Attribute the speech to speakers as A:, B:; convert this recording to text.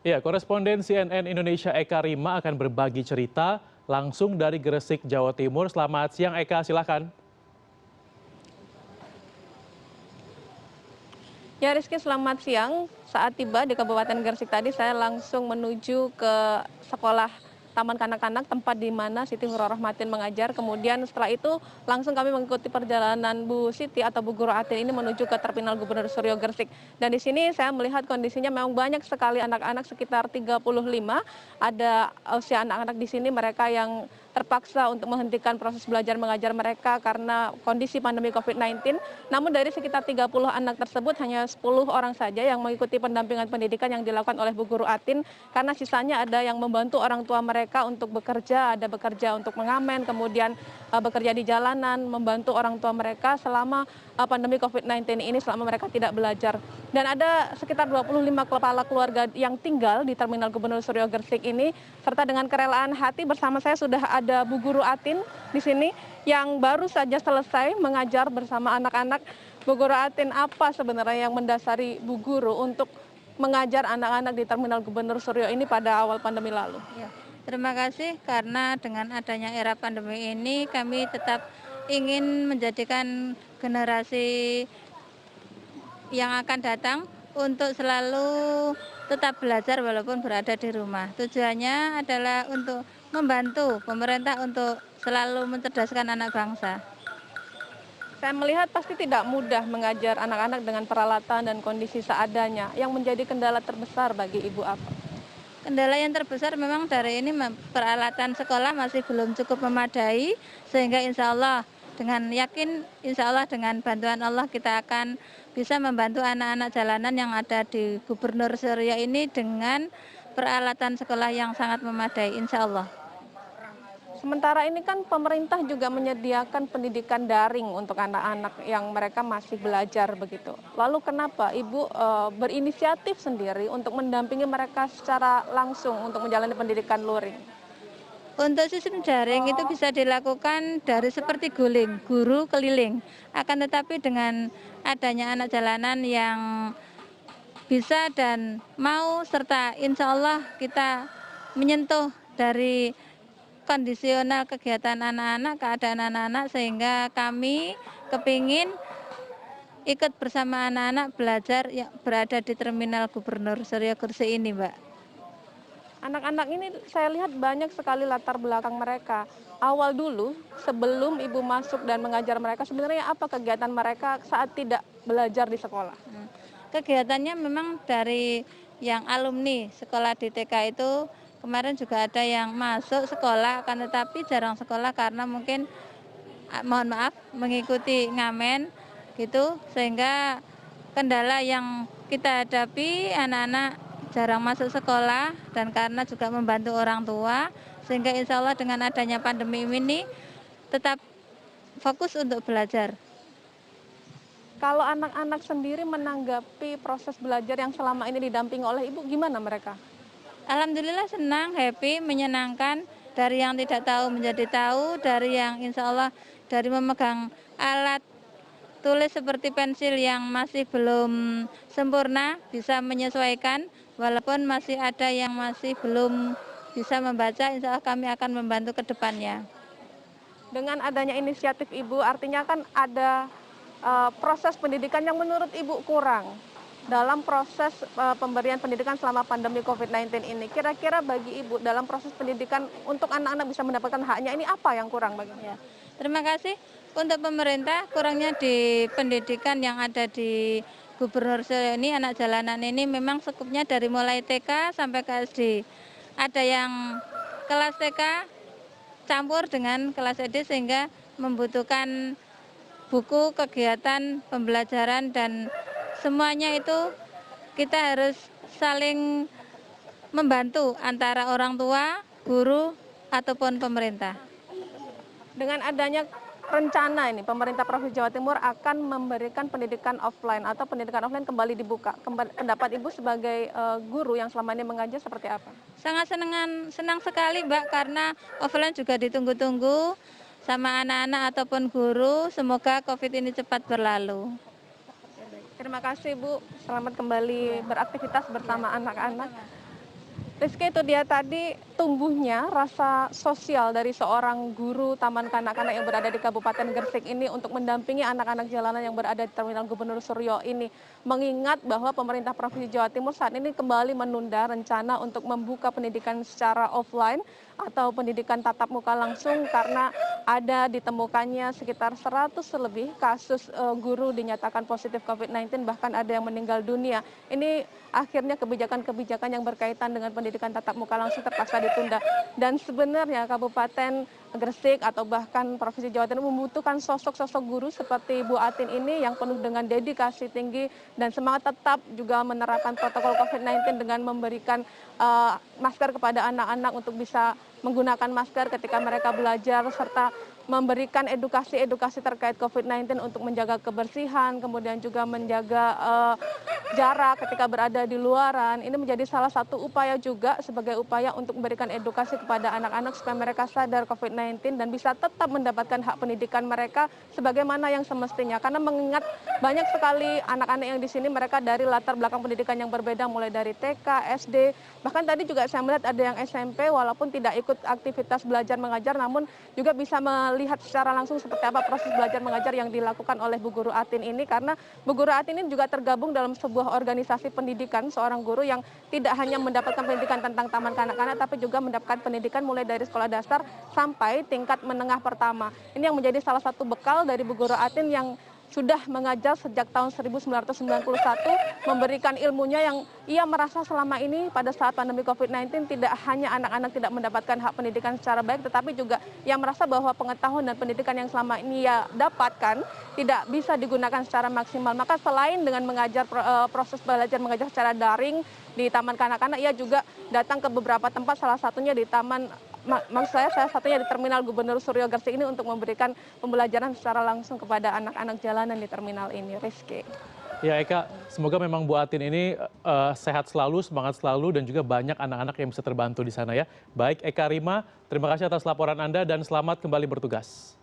A: Ya, koresponden CNN Indonesia Eka Rima akan berbagi cerita langsung dari Gresik, Jawa Timur. Selamat siang Eka, silakan.
B: Ya Rizky, selamat siang. Saat tiba di Kabupaten Gresik tadi, saya langsung menuju ke sekolah Taman Kanak-Kanak, tempat di mana Siti Nurrohmatin mengajar. Kemudian setelah itu langsung kami mengikuti perjalanan Bu Siti atau Bu Guru Atin ini menuju ke Terminal Gubernur Suryo Gresik. Dan di sini saya melihat kondisinya memang banyak sekali anak-anak, sekitar 35. Ada usia anak-anak di sini, mereka yang terpaksa untuk menghentikan proses belajar mengajar mereka karena kondisi pandemi COVID-19. Namun dari sekitar 30 anak tersebut hanya 10 orang saja yang mengikuti pendampingan pendidikan yang dilakukan oleh Bu Guru Atin, karena sisanya ada yang membantu orang tua mereka untuk bekerja, ada bekerja untuk mengamen, kemudian bekerja di jalanan, membantu orang tua mereka selama pandemi COVID-19 ini, selama mereka tidak belajar. Dan ada sekitar 25 kepala keluarga yang tinggal di Terminal Gubernur Suryo Gresik ini, serta dengan kerelaan hati bersama saya sudah ada Bu Guru Atin di sini yang baru saja selesai mengajar bersama anak-anak. Bu Guru Atin, apa sebenarnya yang mendasari Bu Guru untuk mengajar anak-anak di Terminal Gubernur Suryo ini pada awal pandemi lalu?
C: Ya, terima kasih karena dengan adanya era pandemi ini kami tetap ingin menjadikan generasi yang akan datang untuk selalu tetap belajar walaupun berada di rumah. Tujuannya adalah untuk membantu pemerintah untuk selalu mencerdaskan anak bangsa.
B: Saya melihat pasti tidak mudah mengajar anak-anak dengan peralatan dan kondisi seadanya. Yang menjadi kendala terbesar bagi Ibu apa?
C: Kendala yang terbesar memang dari ini peralatan sekolah masih belum cukup memadai, sehingga insya Allah dengan yakin insya Allah dengan bantuan Allah kita akan bisa membantu anak-anak jalanan yang ada di Gubernur Suryo ini dengan peralatan sekolah yang sangat memadai insya Allah.
B: Sementara ini kan pemerintah juga menyediakan pendidikan daring untuk anak-anak yang mereka masih belajar begitu. Lalu kenapa Ibu berinisiatif sendiri untuk mendampingi mereka secara langsung untuk menjalani pendidikan luring?
C: Untuk sistem daring itu bisa dilakukan dari seperti guling, guru keliling. Akan tetapi dengan adanya anak jalanan yang bisa dan mau serta insya Allah kita menyentuh dari kondisional kegiatan anak-anak, keadaan anak-anak, sehingga kami kepingin ikut bersama anak-anak belajar yang berada di Terminal Gubernur Suryo Gresik ini, Mbak.
B: Anak-anak ini saya lihat banyak sekali latar belakang mereka. Awal dulu, sebelum Ibu masuk dan mengajar mereka, sebenarnya apa kegiatan mereka saat tidak belajar di sekolah?
C: Kegiatannya memang dari yang alumni sekolah di TK itu kemarin juga ada yang masuk sekolah, akan tetapi jarang sekolah karena mungkin mohon maaf mengikuti ngamen gitu, sehingga kendala yang kita hadapi anak-anak jarang masuk sekolah dan karena juga membantu orang tua, sehingga insya Allah dengan adanya pandemi ini tetap fokus untuk belajar.
B: Kalau anak-anak sendiri menanggapi proses belajar yang selama ini didampingi oleh Ibu, gimana mereka?
C: Alhamdulillah senang, happy, menyenangkan, dari yang tidak tahu menjadi tahu, dari yang insya Allah dari memegang alat tulis seperti pensil yang masih belum sempurna bisa menyesuaikan, walaupun masih ada yang masih belum bisa membaca, insya Allah kami akan membantu ke depannya.
B: Dengan adanya inisiatif Ibu, artinya kan ada proses pendidikan yang menurut Ibu kurang dalam proses pemberian pendidikan selama pandemi COVID-19 ini. Kira-kira bagi Ibu dalam proses pendidikan untuk anak-anak bisa mendapatkan haknya ini apa yang kurang bagi?
C: Ya, terima kasih untuk pemerintah, kurangnya di pendidikan yang ada di Gubernur Suryo ini, anak jalanan ini memang skupnya dari mulai TK sampai ke SD. Ada yang kelas TK campur dengan kelas SD sehingga membutuhkan buku, kegiatan, pembelajaran, dan semuanya itu kita harus saling membantu antara orang tua, guru, ataupun pemerintah.
B: Dengan adanya rencana ini, pemerintah Provinsi Jawa Timur akan memberikan pendidikan offline atau pendidikan offline kembali dibuka. Pendapat Ibu sebagai guru yang selama ini mengajar seperti apa?
C: Sangat senang sekali Mbak, karena offline juga ditunggu-tunggu sama anak-anak ataupun guru. Semoga COVID ini cepat berlalu.
B: Terima kasih Bu, selamat kembali beraktivitas bersama anak-anak. Rizky, itu dia tadi tumbuhnya rasa sosial dari seorang guru taman kanak-kanak yang berada di Kabupaten Gresik ini untuk mendampingi anak-anak jalanan yang berada di Terminal Gubernur Suryo ini. Mengingat bahwa pemerintah Provinsi Jawa Timur saat ini kembali menunda rencana untuk membuka pendidikan secara offline atau pendidikan tatap muka langsung karena ada ditemukannya sekitar 100 lebih kasus guru dinyatakan positif COVID-19, bahkan ada yang meninggal dunia. Ini akhirnya kebijakan-kebijakan yang berkaitan dengan pendidikan tatap muka langsung terpaksa ditunda. Dan sebenarnya Kabupaten Gresik atau bahkan Provinsi Jawa Timur membutuhkan sosok-sosok guru seperti Bu Atin ini yang penuh dengan dedikasi tinggi dan semangat tetap juga menerapkan protokol COVID-19 dengan memberikan masker kepada anak-anak untuk bisa menggunakan masker ketika mereka belajar serta memberikan edukasi-edukasi terkait COVID-19 untuk menjaga kebersihan, kemudian juga menjaga jarak ketika berada di luaran. Ini menjadi salah satu upaya juga sebagai upaya untuk memberikan edukasi kepada anak-anak supaya mereka sadar COVID-19 dan bisa tetap mendapatkan hak pendidikan mereka sebagaimana yang semestinya. Karena mengingat banyak sekali anak-anak yang di sini mereka dari latar belakang pendidikan yang berbeda, mulai dari TK, SD, bahkan tadi juga saya melihat ada yang SMP walaupun tidak ikut aktivitas belajar mengajar namun juga bisa melihat secara langsung seperti apa proses belajar mengajar yang dilakukan oleh Bu Guru Atin ini, karena Bu Guru Atin ini juga tergabung dalam sebuah organisasi pendidikan, seorang guru yang tidak hanya mendapatkan pendidikan tentang taman kanak-kanak tapi juga mendapatkan pendidikan mulai dari sekolah dasar sampai tingkat menengah pertama. Ini yang menjadi salah satu bekal dari Bu Guru Atin yang sudah mengajar sejak tahun 1991, memberikan ilmunya yang ia merasa selama ini pada saat pandemi COVID-19 tidak hanya anak-anak tidak mendapatkan hak pendidikan secara baik, tetapi juga ia merasa bahwa pengetahuan dan pendidikan yang selama ini ia dapatkan tidak bisa digunakan secara maksimal. Maka selain dengan mengajar proses belajar mengajar secara daring di taman kanak-kanak, ia juga datang ke beberapa tempat, salah satunya di taman maksud saya salah satunya di Terminal Gubernur Suryo Gresik ini untuk memberikan pembelajaran secara langsung kepada anak-anak jalanan di terminal ini. Rizky.
A: Ya Eka, semoga memang Bu Atin ini sehat selalu, semangat selalu, dan juga banyak anak-anak yang bisa terbantu di sana ya. Baik Eka Rima, terima kasih atas laporan Anda dan selamat kembali bertugas.